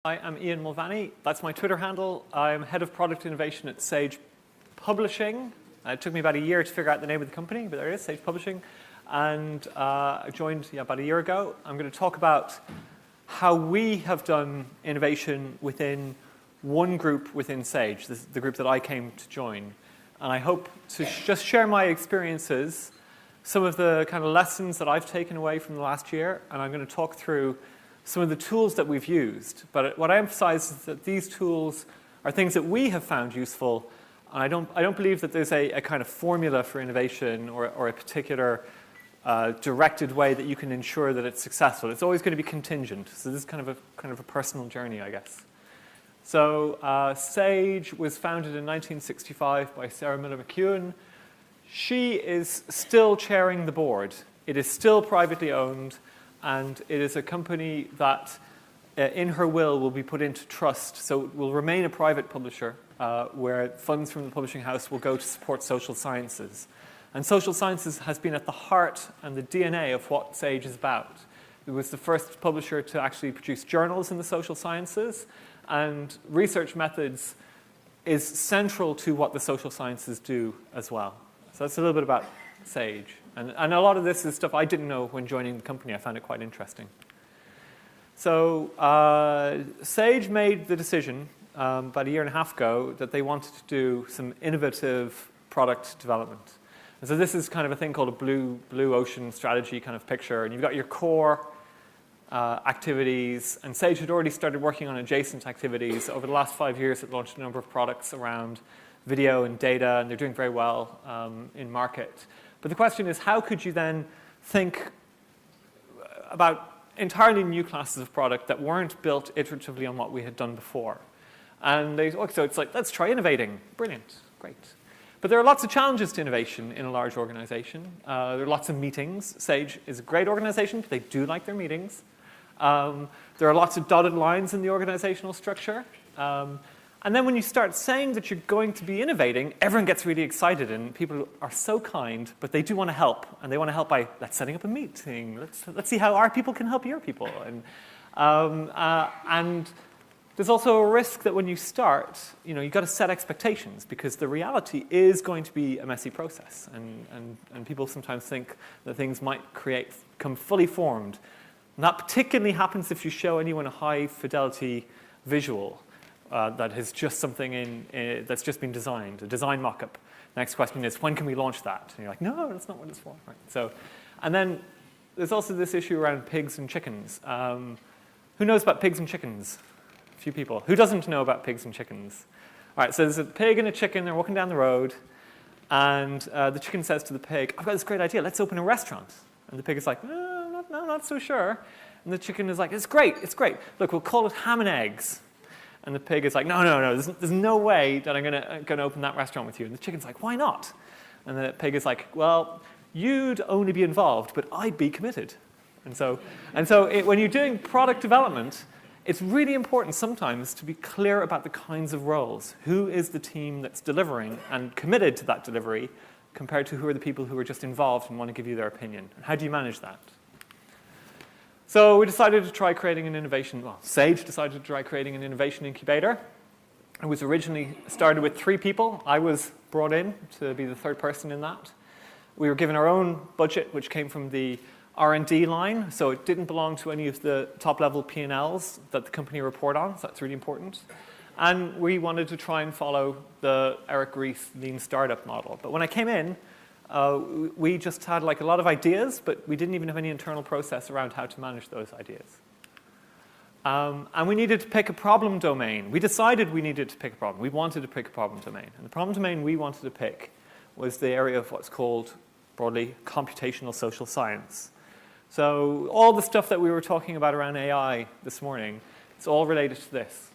Hi, I'm Ian Mulvany. That's my Twitter handle. I'm head of product innovation at Sage Publishing. It took me about a year to figure out the name of the company, but there it is, Sage Publishing. And I joined about a year ago. I'm going to talk about how we have done innovation within one group within Sage, this is the group that I came to join. And I hope to just share my experiences, some of the kind of lessons that I've taken away from the last year, and I'm going to talk through some of the tools that we've used. But what I emphasize is that these tools are things that we have found useful, and I don't believe that there's a kind of formula for innovation or a particular directed way that you can ensure that it's successful. It's always going to be contingent. So this is kind of a personal journey, I guess. So Sage was founded in 1965 by Sarah Miller McEwen. She is still chairing the board. It is still privately owned, and it is a company that in her will be put into trust. So it will remain a private publisher where funds from the publishing house will go to support social sciences. And social sciences has been at the heart and the DNA of what Sage is about. It was the first publisher to actually produce journals in the social sciences, and research methods is central to what the social sciences do as well. So that's a little bit about Sage. And a lot of this is stuff I didn't know when joining the company. I found it quite interesting. So Sage made the decision about a year and a half ago that they wanted to do some innovative product development. And so this is kind of a thing called a blue ocean strategy kind of picture. And you've got your core activities. And Sage had already started working on adjacent activities. Over the last 5 years, it launched a number of products around video and data, and they're doing very well in market. But the question is, how could you then think about entirely new classes of product that weren't built iteratively on what we had done before? And so it's like, let's try innovating. Brilliant, great. But there are lots of challenges to innovation in a large organization. There are lots of meetings. Sage is a great organization, but they do like their meetings. There are lots of dotted lines in the organizational structure. And then when you start saying that you're going to be innovating, everyone gets really excited, and people are so kind, but they do want to help. And they want to help by, let's setting up a meeting. Let's see how our people can help your people. And there's also a risk that when you start, you've got to set expectations, because the reality is going to be a messy process. And people sometimes think that things might come fully formed. And that particularly happens if you show anyone a high-fidelity visual that has just something that's just been designed, a design mock-up. Next question is, when can we launch that? And you're like, no, that's not what it's for. Right. So, and then there's also this issue around pigs and chickens. Who knows about pigs and chickens? A few people. Who doesn't know about pigs and chickens? All right, so there's a pig and a chicken. They're walking down the road, and the chicken says to the pig, I've got this great idea. Let's open a restaurant. And the pig is like, no, not so sure. And the chicken is like, it's great. Look, we'll call it ham and eggs. And the pig is like, no, there's no way that I'm going to open that restaurant with you. And the chicken's like, why not? And the pig is like, well, you'd only be involved, but I'd be committed. And so when you're doing product development, it's really important sometimes to be clear about the kinds of roles. Who is the team that's delivering and committed to that delivery compared to who are the people who are just involved and want to give you their opinion? And how do you manage that? So we decided to try creating an innovation. Well, Sage decided to try creating an innovation incubator. It was originally started with 3 people. I was brought in to be the third person in that. We were given our own budget, which came from the R&D line, so it didn't belong to any of the top-level P&Ls that the company report on, so that's really important. And we wanted to try and follow the Eric Ries lean startup model. But when I came in, we just had a lot of ideas, but we didn't even have any internal process around how to manage those ideas. And we needed to pick a problem domain. We decided we needed to pick a problem. We wanted to pick a problem domain. And the problem domain we wanted to pick was the area of what's called, broadly, computational social science. So all the stuff that we were talking about around AI this morning, it's all related to this.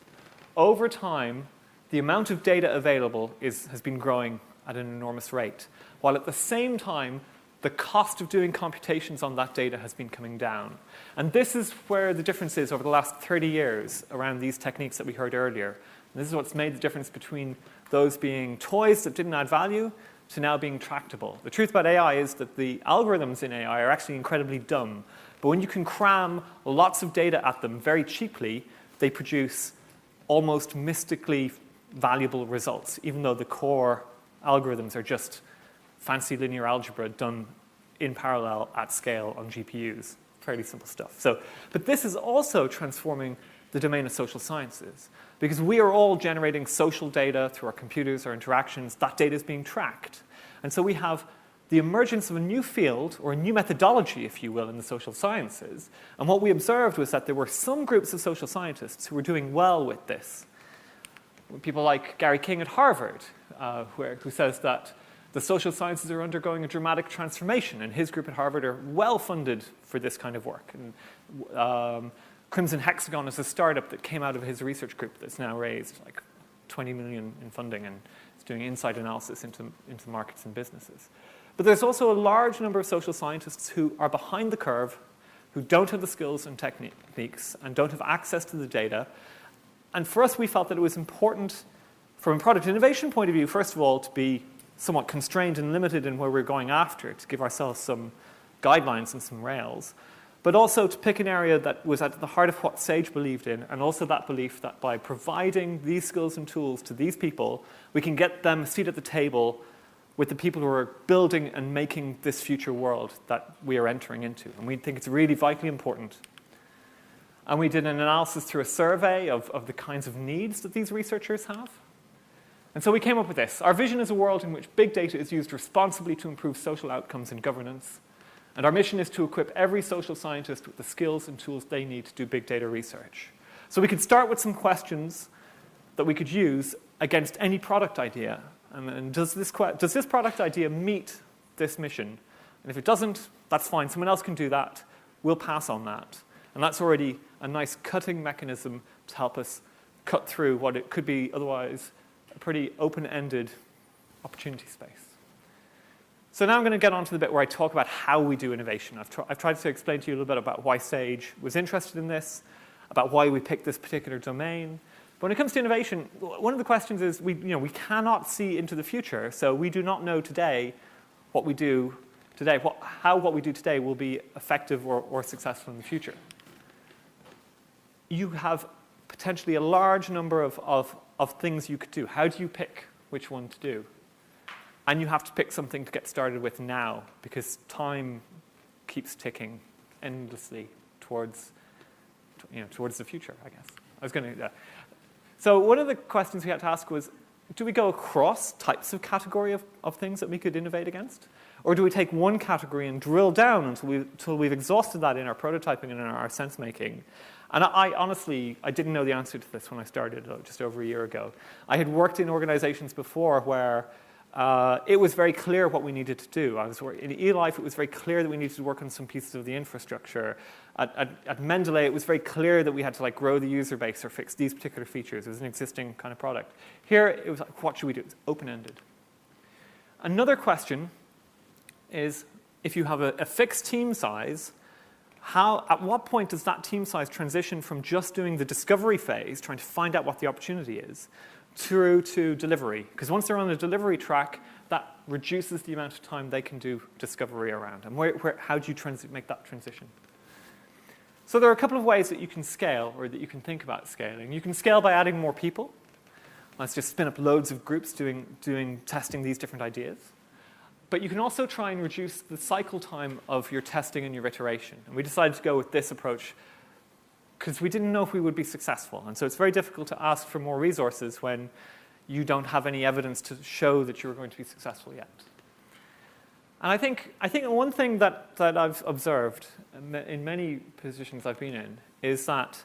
Over time, the amount of data available has been growing at an enormous rate, while at the same time, the cost of doing computations on that data has been coming down. And this is where the difference is over the last 30 years around these techniques that we heard earlier. And this is what's made the difference between those being toys that didn't add value to now being tractable. The truth about AI is that the algorithms in AI are actually incredibly dumb. But when you can cram lots of data at them very cheaply, they produce almost mystically valuable results, even though the core algorithms are just fancy linear algebra done in parallel at scale on GPUs. Fairly simple stuff. But this is also transforming the domain of social sciences, because we are all generating social data through our computers, our interactions. That data is being tracked. And so we have the emergence of a new field, or a new methodology, if you will, in the social sciences. And what we observed was that there were some groups of social scientists who were doing well with this. People like Gary King at Harvard, who says that the social sciences are undergoing a dramatic transformation, and his group at Harvard are well funded for this kind of work. And Crimson Hexagon is a startup that came out of his research group that's now raised like 20 million in funding and is doing insight analysis into markets and businesses. But there's also a large number of social scientists who are behind the curve, who don't have the skills and techniques and don't have access to the data. And for us, we felt that it was important, from a product innovation point of view, first of all, to be somewhat constrained and limited in where we're going after, to give ourselves some guidelines and some rails, but also to pick an area that was at the heart of what Sage believed in, and also that belief that by providing these skills and tools to these people, we can get them a seat at the table with the people who are building and making this future world that we are entering into. And we think it's really vitally important. And we did an analysis through a survey of the kinds of needs that these researchers have. And so we came up with this. Our vision is a world in which big data is used responsibly to improve social outcomes and governance. And our mission is to equip every social scientist with the skills and tools they need to do big data research. So we could start with some questions that we could use against any product idea. And does this product idea meet this mission? And if it doesn't, that's fine. Someone else can do that. We'll pass on that. And that's already a nice cutting mechanism to help us cut through what it could be otherwise a pretty open-ended opportunity space. So now I'm going to get on to the bit where I talk about how we do innovation. I've tried to explain to you a little bit about why Sage was interested in this, about why we picked this particular domain. But when it comes to innovation, one of the questions is we cannot see into the future, so we do not know today what we do today, how what we do today will be effective or successful in the future. You have potentially a large number of things you could do. How do you pick which one to do? And you have to pick something to get started with now, because time keeps ticking endlessly towards the future, I guess. So one of the questions we had to ask was, do we go across types of category of things that we could innovate against? Or do we take one category and drill down until we've exhausted that in our prototyping and in our sense making? And I honestly didn't know the answer to this when I started just over a year ago. I had worked in organizations before where it was very clear what we needed to do. In eLife, it was very clear that we needed to work on some pieces of the infrastructure. At Mendeley, it was very clear that we had to grow the user base or fix these particular features. It was an existing kind of product. Here, it was like, what should we do? It's open-ended. Another question is, if you have a fixed team size, at what point does that team size transition from just doing the discovery phase, trying to find out what the opportunity is, through to delivery? Because once they're on the delivery track, that reduces the amount of time they can do discovery around. And how do you make that transition? So there are a couple of ways that you can scale, or that you can think about scaling. You can scale by adding more people. Let's just spin up loads of groups testing these different ideas. But you can also try and reduce the cycle time of your testing and your iteration. And we decided to go with this approach because we didn't know if we would be successful. And so it's very difficult to ask for more resources when you don't have any evidence to show that you're going to be successful yet. And I think one thing that I've observed in many positions I've been in is that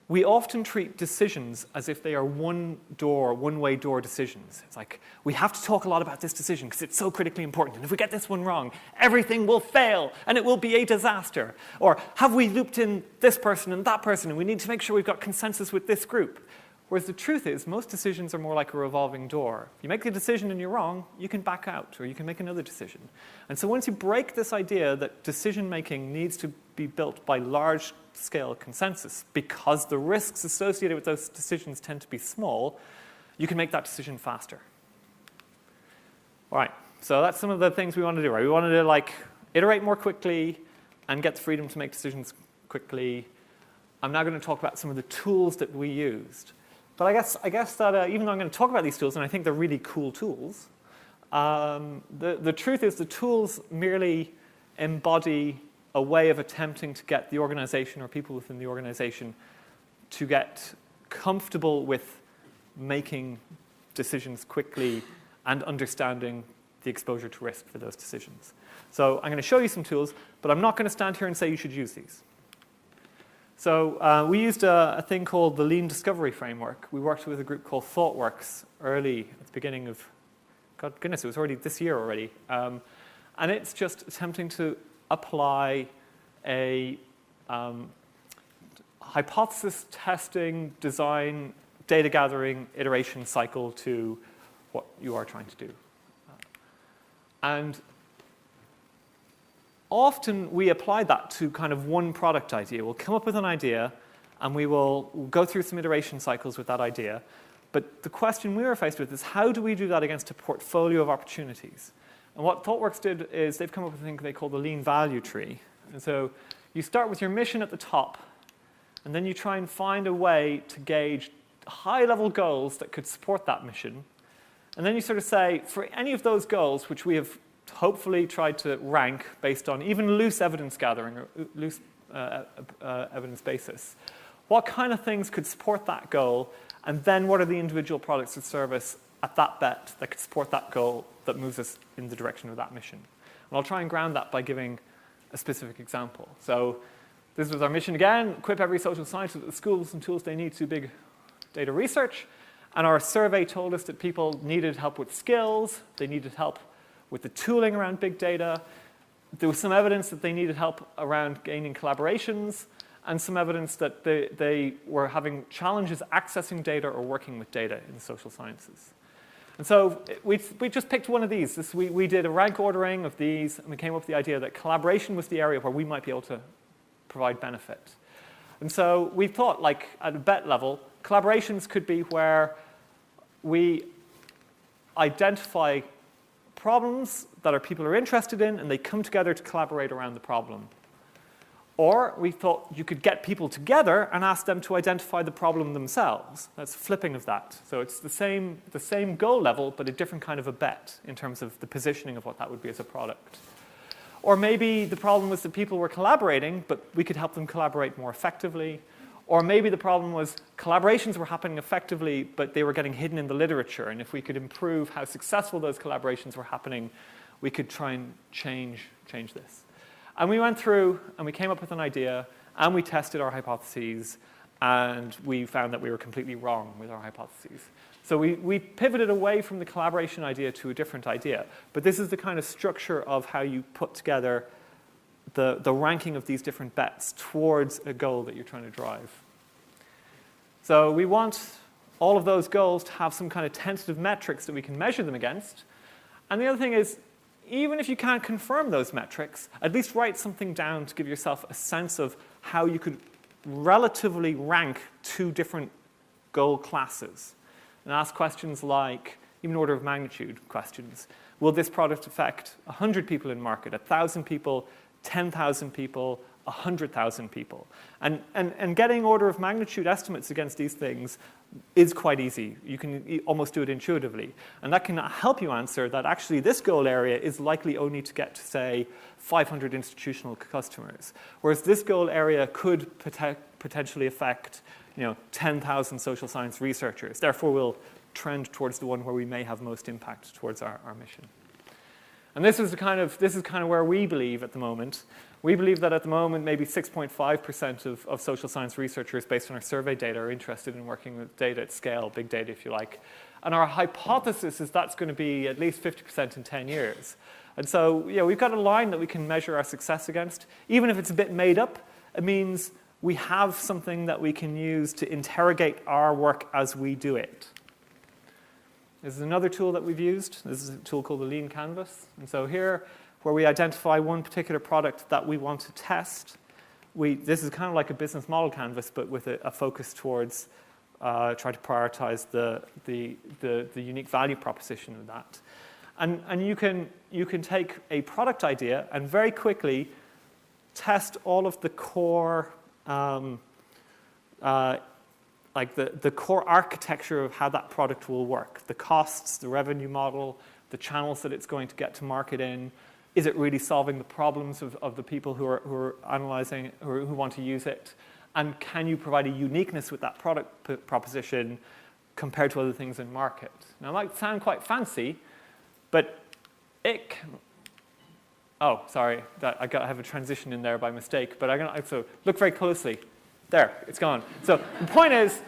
we often treat decisions as if they are one-way door decisions. It's like, we have to talk a lot about this decision because it's so critically important. And if we get this one wrong, everything will fail and it will be a disaster. Or have we looped in this person and that person and we need to make sure we've got consensus with this group. Whereas the truth is, most decisions are more like a revolving door. If you make a decision and you're wrong, you can back out or you can make another decision. And so once you break this idea that decision-making needs to be built by large-scale consensus because the risks associated with those decisions tend to be small, you can make that decision faster. All right, so that's some of the things we want to do, right? We wanted to iterate more quickly and get the freedom to make decisions quickly. I'm now going to talk about some of the tools that we used. But I guess that even though I'm going to talk about these tools, and I think they're really cool tools, the truth is the tools merely embody a way of attempting to get the organization or people within the organization to get comfortable with making decisions quickly and understanding the exposure to risk for those decisions. So I'm going to show you some tools, but I'm not going to stand here and say you should use these. So we used a thing called the Lean Discovery Framework. We worked with a group called ThoughtWorks early at the beginning of, God goodness, it was already this year already. And it's just attempting to apply a hypothesis testing, design, data gathering, iteration cycle to what you are trying to do. And often we apply that to kind of one product idea. We'll come up with an idea, and we'll go through some iteration cycles with that idea. But the question we were faced with is, how do we do that against a portfolio of opportunities? And what ThoughtWorks did is they've come up with a thing they call the lean value tree. And so you start with your mission at the top, and then you try and find a way to gauge high-level goals that could support that mission. And then you sort of say, for any of those goals, which we have hopefully tried to rank based on even loose evidence gathering or loose evidence basis, what kind of things could support that goal, and then what are the individual products or service at that bet that could support that goal that moves us in the direction of that mission. And I'll try and ground that by giving a specific example. So this was our mission again: equip every social scientist with the skills and tools they need to do big data research. And our survey told us that people needed help with skills, they needed help with the tooling around big data. There was some evidence that they needed help around gaining collaborations, and some evidence that they were having challenges accessing data or working with data in the social sciences. And so we just picked one of these. We did a rank ordering of these, and we came up with the idea that collaboration was the area where we might be able to provide benefit. And so we thought, like, at a bet level, collaborations could be where we identify problems that people are interested in, and they come together to collaborate around the problem. Or we thought you could get people together and ask them to identify the problem themselves. That's flipping of that. So it's the same goal level, but a different kind of a bet in terms of the positioning of what that would be as a product. Or maybe the problem was that people were collaborating, but we could help them collaborate more effectively. Or maybe the problem was collaborations were happening effectively, but they were getting hidden in the literature. And if we could improve how successful those collaborations were happening, we could try and change this. And we went through, and we came up with an idea, and we tested our hypotheses, and we found that we were completely wrong with our hypotheses. So we pivoted away from the collaboration idea to a different idea. But this is the kind of structure of how you put together the ranking of these different bets towards a goal that you're trying to drive. So we want all of those goals to have some kind of tentative metrics that we can measure them against. And the other thing is, even if you can't confirm those metrics, at least write something down to give yourself a sense of how you could relatively rank two different goal classes. And ask questions like, even order of magnitude questions. Will this product affect 100 people in market, 1,000 people, 10,000 people, 100,000 people? And getting order of magnitude estimates against these things is quite easy. You can almost do it intuitively. And that can help you answer that actually this goal area is likely only to get to, say, 500 institutional customers. Whereas this goal area could potentially affect 10,000 social science researchers. Therefore, we'll trend towards the one where we may have most impact towards our mission. And this is kind of where we believe at the moment. We believe that at the moment, maybe 6.5% of social science researchers, based on our survey data, are interested in working with data at scale, big data, if you like. And our hypothesis is that's going to be at least 50% in 10 years. And so, we've got a line that we can measure our success against. Even if it's a bit made up, it means we have something that we can use to interrogate our work as we do it. This is another tool that we've used. This is a tool called the Lean Canvas. And so here, where we identify one particular product that we want to test, this is kind of like a business model canvas, but with a focus towards trying to prioritize the unique value proposition of that. And you can take a product idea and very quickly test all of the core like the core architecture of how that product will work, the costs, the revenue model, the channels that it's going to get to market in. Is it really solving the problems of the people who are analyzing, who want to use it? And can you provide a uniqueness with that product proposition compared to other things in market? Now, it might sound quite fancy, but it can, oh, sorry, I have a transition in there by mistake, but so look very closely. There, it's gone. So the point is,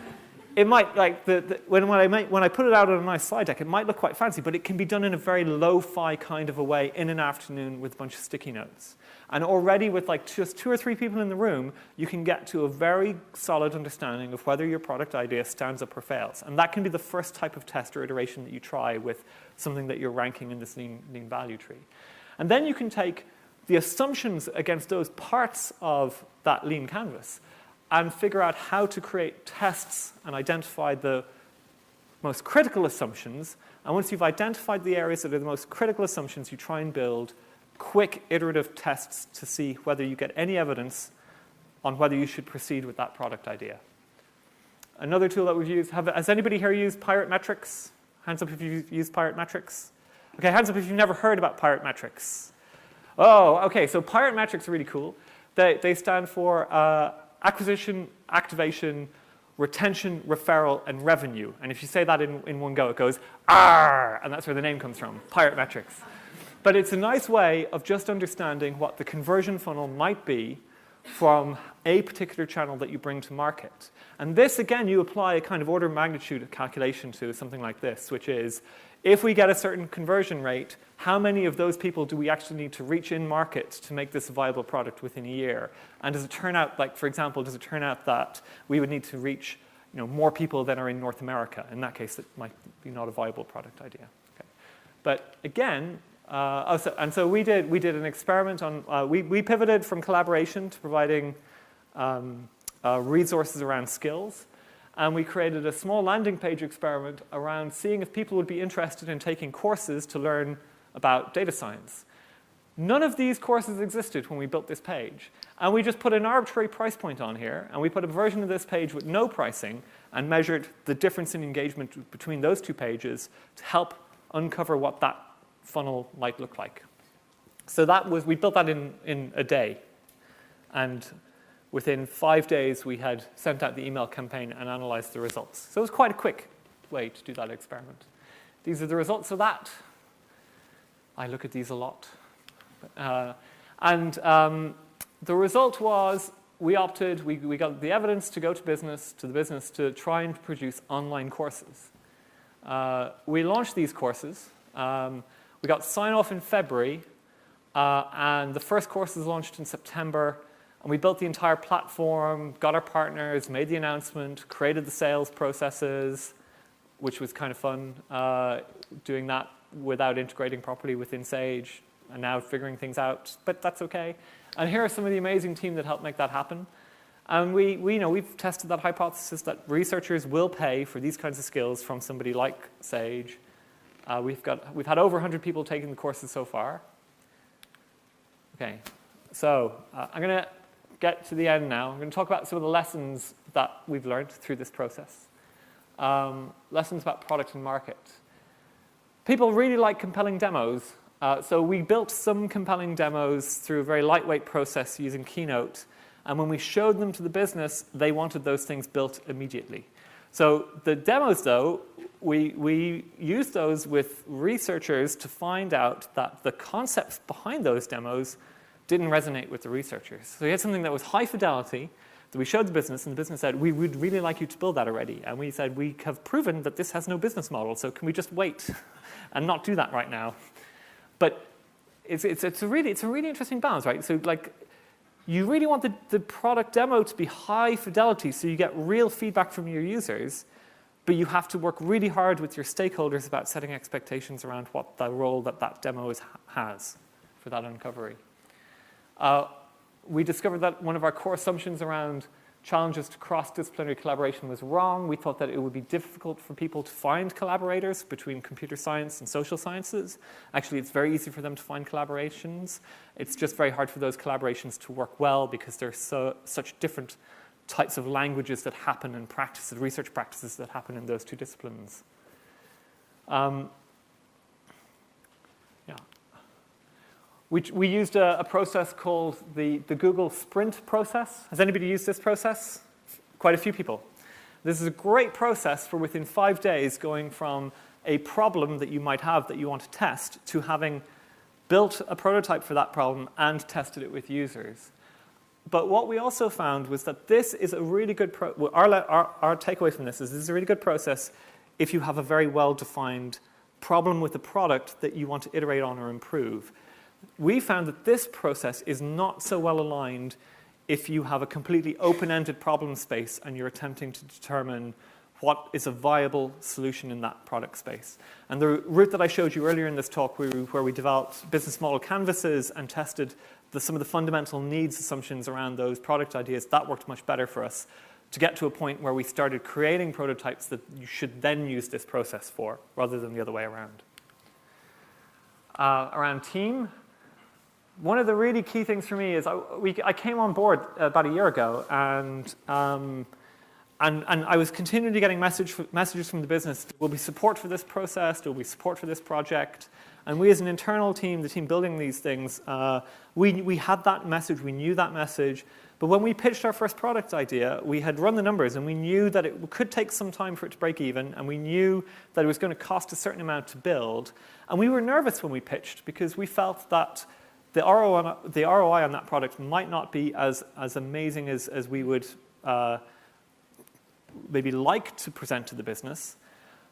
it might, like, when I put it out on a nice slide deck, it might look quite fancy, but it can be done in a very lo-fi kind of a way in an afternoon with a bunch of sticky notes. And already with like just 2 or 3 people in the room, you can get to a very solid understanding of whether your product idea stands up or fails. And that can be the first type of test or iteration that you try with something that you're ranking in this lean value tree. And then you can take the assumptions against those parts of that lean canvas and figure out how to create tests and identify the most critical assumptions. And once you've identified the areas that are the most critical assumptions, you try and build quick iterative tests to see whether you get any evidence on whether you should proceed with that product idea. Another tool that we've used, has anybody here used Pirate Metrics? Hands up if you've used Pirate Metrics. Okay, hands up if you've never heard about Pirate Metrics. Oh, okay, so Pirate Metrics are really cool. They stand for acquisition, activation, retention, referral, and revenue. And if you say that in one go, it goes, "Arr!" And that's where the name comes from, Pirate Metrics. But it's a nice way of just understanding what the conversion funnel might be from a particular channel that you bring to market. And this, again, you apply a kind of order of magnitude calculation to something like this, which is, if we get a certain conversion rate, how many of those people do we actually need to reach in market to make this a viable product within a year? And does it turn out, like, for example, does it turn out that we would need to reach more people than are in North America? In that case, it might be not a viable product idea. Okay. But again, so we did an experiment on, we pivoted from collaboration to providing resources around skills. And we created a small landing page experiment around seeing if people would be interested in taking courses to learn about data science. None of these courses existed when we built this page. And we just put an arbitrary price point on here, and we put a version of this page with no pricing and measured the difference in engagement between those 2 pages to help uncover what that funnel might look like. So we built that in a day. And within 5 days, we had sent out the email campaign and analyzed the results. So it was quite a quick way to do that experiment. These are the results of that. I look at these a lot. The result was we got the evidence to go to the business to try and produce online courses. We launched these courses. We got sign-off in February, and the first courses launched in September. And we built the entire platform, got our partners, made the announcement, created the sales processes, which was kind of fun, doing that without integrating properly within Sage, and now figuring things out, but that's okay. And here are some of the amazing team that helped make that happen. And we've tested that hypothesis that researchers will pay for these kinds of skills from somebody like Sage. We've had over 100 people taking the courses so far. Okay, so I'm going to get to the end now. I'm going to talk about some of the lessons that we've learned through this process. Lessons about product and market. People really like compelling demos. So we built some compelling demos through a very lightweight process using Keynote. And when we showed them to the business, they wanted those things built immediately. So the demos, though, we used those with researchers to find out that the concepts behind those demos didn't resonate with the researchers. So we had something that was high fidelity that we showed the business, and the business said, we would really like you to build that already. And we said, we have proven that this has no business model, so can we just wait and not do that right now? But it's a really interesting balance, right? So like, you really want the product demo to be high fidelity so you get real feedback from your users, but you have to work really hard with your stakeholders about setting expectations around what the role that demo has for that uncovery. We discovered that one of our core assumptions around challenges to cross-disciplinary collaboration was wrong. We thought that it would be difficult for people to find collaborators between computer science and social sciences. Actually, it's very easy for them to find collaborations. It's just very hard for those collaborations to work well because they're such different types of languages that happen and practices, research practices that happen in those two disciplines. Yeah. We used a process called the Google Sprint process. Has anybody used this process? Quite a few people. This is a great process for within 5 days going from a problem that you might have that you want to test to having built a prototype for that problem and tested it with users. But what we also found was that this is a really good our takeaway from this is a really good process if you have a very well-defined problem with the product that you want to iterate on or improve. We found that this process is not so well aligned if you have a completely open-ended problem space and you're attempting to determine what is a viable solution in that product space. And the route that I showed you earlier in this talk, where we developed business model canvases and tested some of the fundamental needs assumptions around those product ideas, that worked much better for us to get to a point where we started creating prototypes that you should then use this process for, rather than the other way around. Around team, one of the really key things for me is I came on board about a year ago, and I was continually getting messages from the business. There will be support for this process. There will be support for this project. And we as an internal team, the team building these things, we had that message. We knew that message. But when we pitched our first product idea, we had run the numbers, and we knew that it could take some time for it to break even, and we knew that it was going to cost a certain amount to build. And we were nervous when we pitched because we felt that the ROI on that product might not be as amazing as we would maybe like to present to the business.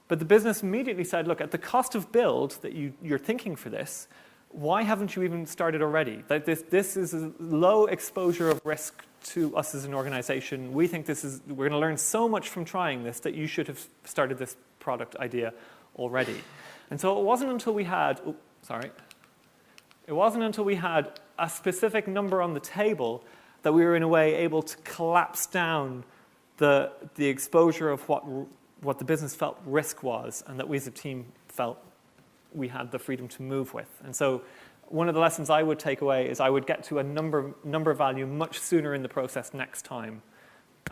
But the business immediately said, look, at the cost of build that you're thinking for this, why haven't you even started already? This is a low exposure of risk to us as an organization. We think we're going to learn so much from trying this that you should have started this product idea already. And so it wasn't until we had, a specific number on the table that we were in a way able to collapse down the exposure of what the business felt risk was, and that we as a team felt we had the freedom to move with. And so one of the lessons I would take away is I would get to a number value much sooner in the process next time.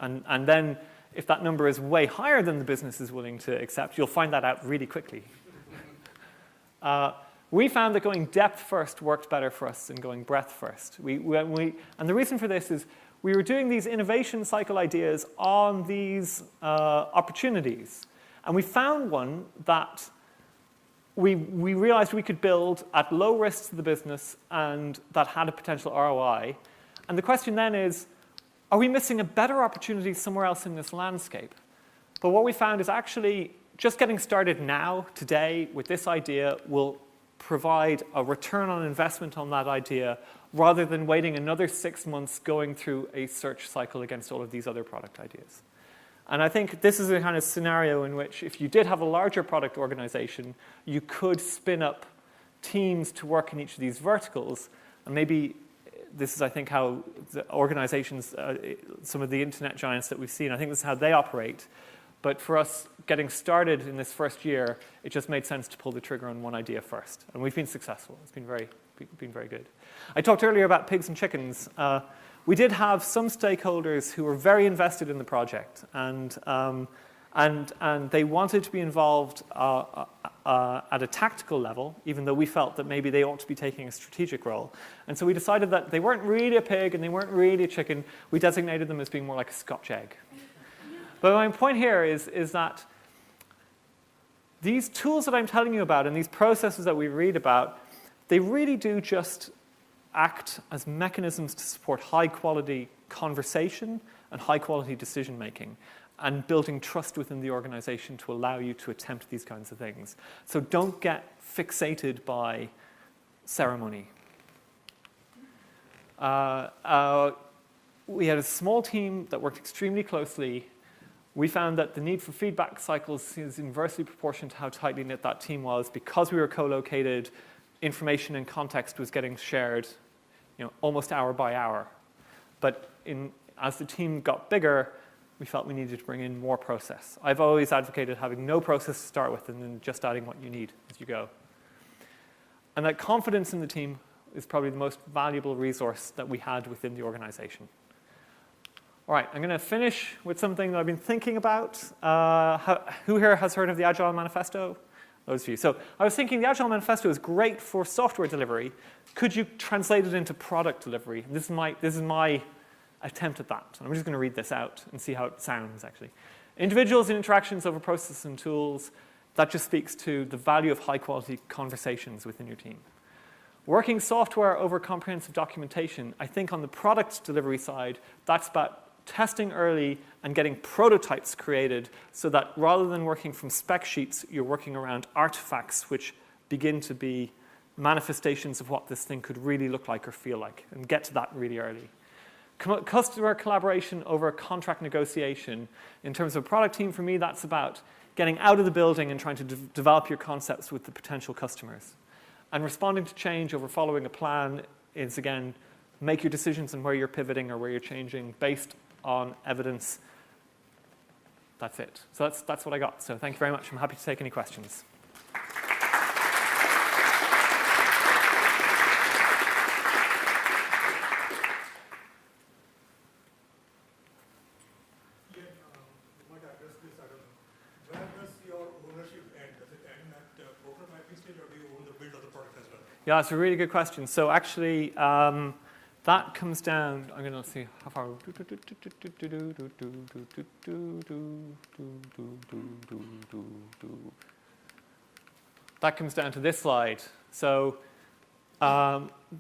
And then if that number is way higher than the business is willing to accept, you'll find that out really quickly. We found that going depth first worked better for us than going breadth first. And the reason for this is we were doing these innovation cycle ideas on these opportunities. And we found one that we realized we could build at low risk to the business and that had a potential ROI. And the question then is, are we missing a better opportunity somewhere else in this landscape? But what we found is actually just getting started now, today, with this idea will provide a return on investment on that idea rather than waiting another 6 months going through a search cycle against all of these other product ideas. And I think this is a kind of scenario in which if you did have a larger product organization, you could spin up teams to work in each of these verticals. And maybe this is, I think, how the organizations, some of the internet giants that we've seen, I think this is how they operate. But for us, getting started in this first year, it just made sense to pull the trigger on one idea first. And we've been successful. It's been very good. I talked earlier about pigs and chickens. We did have some stakeholders who were very invested in the project, and they wanted to be involved at a tactical level, even though we felt that maybe they ought to be taking a strategic role. And so we decided that they weren't really a pig and they weren't really a chicken. We designated them as being more like a Scotch egg. But my point here is that these tools that I'm telling you about and these processes that we read about, they really do just act as mechanisms to support high-quality conversation and high-quality decision-making and building trust within the organization to allow you to attempt these kinds of things. So don't get fixated by ceremony. We had a small team that worked extremely closely. We found that the need for feedback cycles is inversely proportional to how tightly knit that team was. Because we were co-located, information and context was getting shared, almost hour by hour. But as the team got bigger, we felt we needed to bring in more process. I've always advocated having no process to start with and then just adding what you need as you go. And that confidence in the team is probably the most valuable resource that we had within the organization. All right, I'm going to finish with something that I've been thinking about. Who here has heard of the Agile Manifesto? Those of you. So I was thinking the Agile Manifesto is great for software delivery. Could you translate it into product delivery? This is my attempt at that. I'm just going to read this out and see how it sounds, actually. Individuals and interactions over processes and tools. That just speaks to the value of high-quality conversations within your team. Working software over comprehensive documentation. I think on the product delivery side, that's about testing early and getting prototypes created so that rather than working from spec sheets, you're working around artifacts which begin to be manifestations of what this thing could really look like or feel like, and get to that really early. Customer collaboration over contract negotiation. In terms of a product team, for me, that's about getting out of the building and trying to develop your concepts with the potential customers. And responding to change over following a plan is, again, make your decisions on where you're pivoting or where you're changing based on evidence. That's it. So that's what I got. So thank you very much. I'm happy to take any questions. Yeah, it's a really good question. So actually, that comes down, I'm going to see how far. That comes down to this slide. So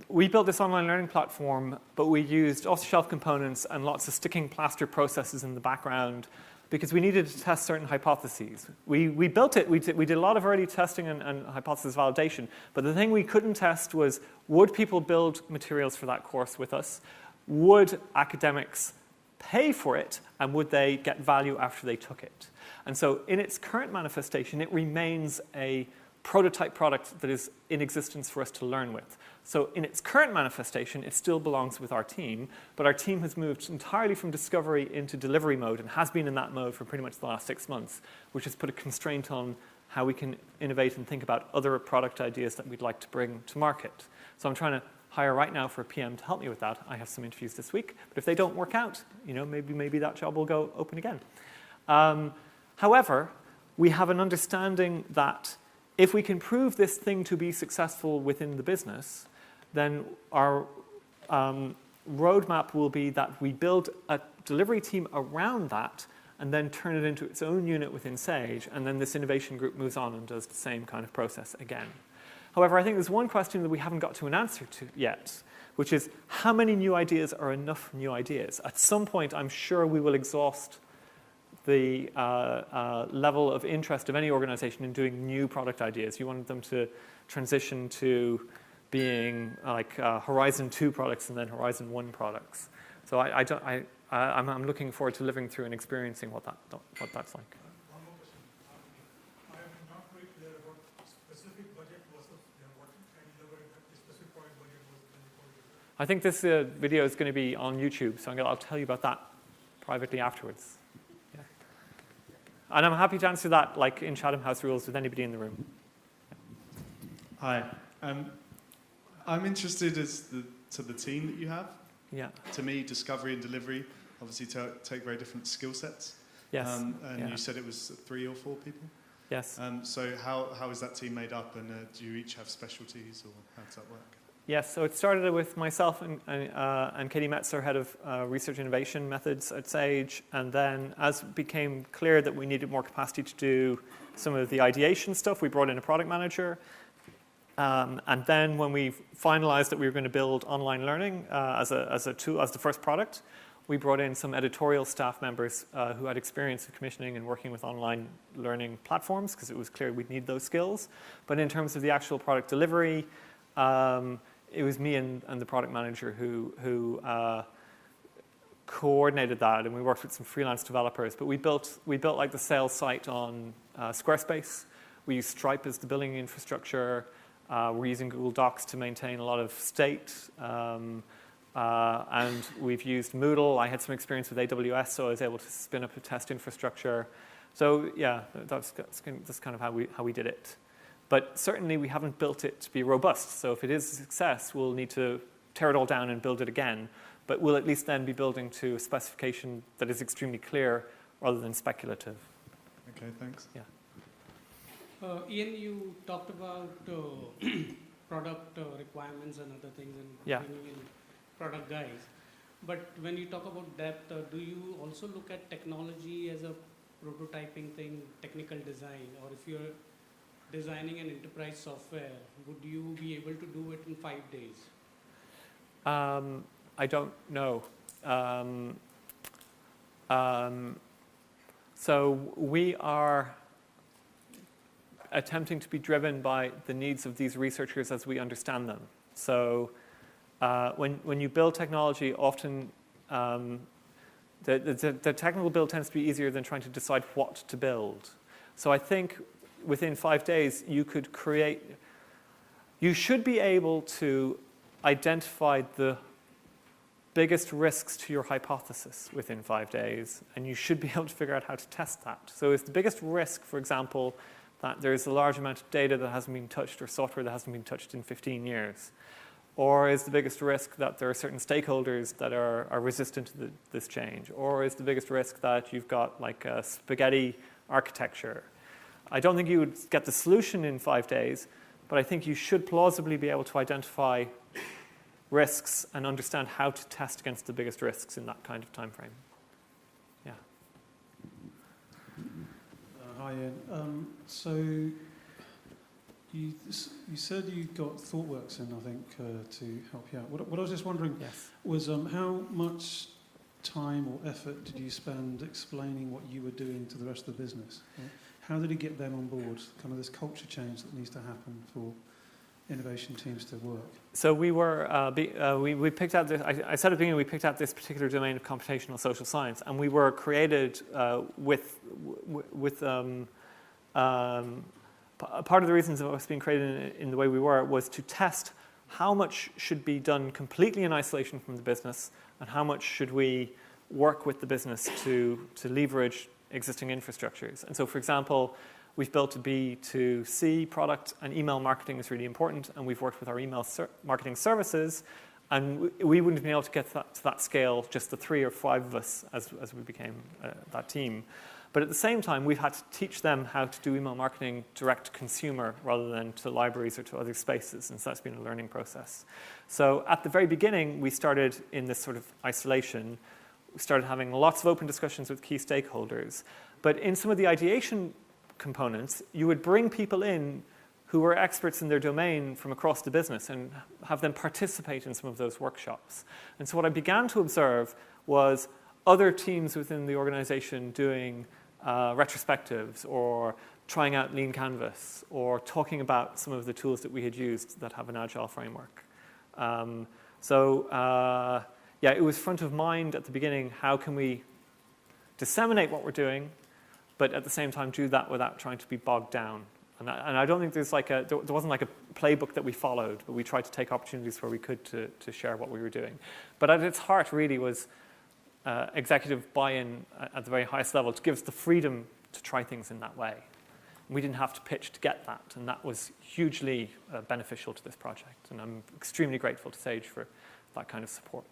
we built this online learning platform, but we used off-the-shelf components and lots of sticking plaster processes in the background because we needed to test certain hypotheses. We built it, we did a lot of early testing and hypothesis validation, but the thing we couldn't test was, would people build materials for that course with us? Would academics pay for it? And would they get value after they took it? And so in its current manifestation, it remains a prototype product that is in existence for us to learn with. So in its current manifestation, it still belongs with our team, but our team has moved entirely from discovery into delivery mode and has been in that mode for pretty much the last 6 months, which has put a constraint on how we can innovate and think about other product ideas that we'd like to bring to market. So I'm trying to hire right now for a PM to help me with that. I have some interviews this week, but if they don't work out, maybe that job will go open again. However, we have an understanding that if we can prove this thing to be successful within the business, then our roadmap will be that we build a delivery team around that and then turn it into its own unit within Sage, and then this innovation group moves on and does the same kind of process again. However, I think there's one question that we haven't got to an answer to yet, which is how many new ideas are enough new ideas? At some point, I'm sure we will exhaust the level of interest of any organization in doing new product ideas. You want them to transition to being like Horizon 2 products and then Horizon 1 products. So I'm looking forward to living through and experiencing what that's like. One more question. I am not very clear about specific budget versus what kind of specific product budget was. I think this video is going to be on YouTube, so I'll tell you about that privately afterwards. Yeah. And I'm happy to answer that, like in Chatham House rules, with anybody in the room. Hi. I'm interested to the team that you have. Yeah. To me, discovery and delivery obviously take very different skill sets. Yes. You said it was 3 or 4 people? Yes. So how is that team made up, and do you each have specialties, or how does that work? Yes, so it started with myself and Katie Metzer, head of research innovation methods at Sage, and then as it became clear that we needed more capacity to do some of the ideation stuff, we brought in a product manager. And then when we finalized that we were going to build online learning as a tool, as the first product, we brought in some editorial staff members who had experience of commissioning and working with online learning platforms, because it was clear we'd need those skills. But in terms of the actual product delivery, it was me and the product manager who coordinated that, and we worked with some freelance developers. But we built like the sales site on Squarespace. We used Stripe as the billing infrastructure. We're using Google Docs to maintain a lot of state, and we've used Moodle. I had some experience with AWS, so I was able to spin up a test infrastructure. So yeah, that's kind of how we did it. But certainly we haven't built it to be robust. So if it is a success, we'll need to tear it all down and build it again, but we'll at least then be building to a specification that is extremely clear rather than speculative. Okay, thanks. Yeah. Ian, you talked about product requirements and other things and Yeah. bringing in product guys. But when you talk about depth, do you also look at technology as a prototyping thing, technical design, or if you're designing an enterprise software, would you be able to do it in 5 days? I don't know. So we are attempting to be driven by the needs of these researchers as we understand them. So when you build technology, often the technical build tends to be easier than trying to decide what to build. So I think within 5 days, you should be able to identify the biggest risks to your hypothesis within 5 days, and you should be able to figure out how to test that. So is the biggest risk, for example, that there's a large amount of data that hasn't been touched or software that hasn't been touched in 15 years? Or is the biggest risk that there are certain stakeholders that are resistant to this change? Or is the biggest risk that you've got like a spaghetti architecture? I don't think you would get the solution in 5 days, but I think you should plausibly be able to identify risks and understand how to test against the biggest risks in that kind of time frame. Yeah. Hi, Ian. So you said you got ThoughtWorks in, I think, to help you out. What I was just wondering was how much time or effort did you spend explaining what you were doing to the rest of the business? How did you get them on board? Kind of this culture change that needs to happen for innovation teams to work. So we picked out this. I said at the beginning we picked out this particular domain of computational social science, and we were created with part of the reasons of us being created in the way we were was to test how much should be done completely in isolation from the business, and how much should we work with the business to leverage existing infrastructures. And so, for example, we've built a B2C product, and email marketing is really important, and we've worked with our email marketing services, and we wouldn't have been able to get to that scale, just the 3 or 5 of us as we became that team. But at the same time, we've had to teach them how to do email marketing direct to consumer rather than to libraries or to other spaces, and so that's been a learning process. So at the very beginning, we started in this sort of isolation. We started having lots of open discussions with key stakeholders. But in some of the ideation components, you would bring people in who were experts in their domain from across the business and have them participate in some of those workshops. And so what I began to observe was other teams within the organization doing retrospectives or trying out Lean Canvas or talking about some of the tools that we had used that have an Agile framework. It was front of mind at the beginning. How can we disseminate what we're doing, but at the same time do that without trying to be bogged down? And I don't think there wasn't like a playbook that we followed, but we tried to take opportunities where we could to share what we were doing. But at its heart really was executive buy-in at the very highest level to give us the freedom to try things in that way. We didn't have to pitch to get that, and that was hugely beneficial to this project. And I'm extremely grateful to Sage for that kind of support.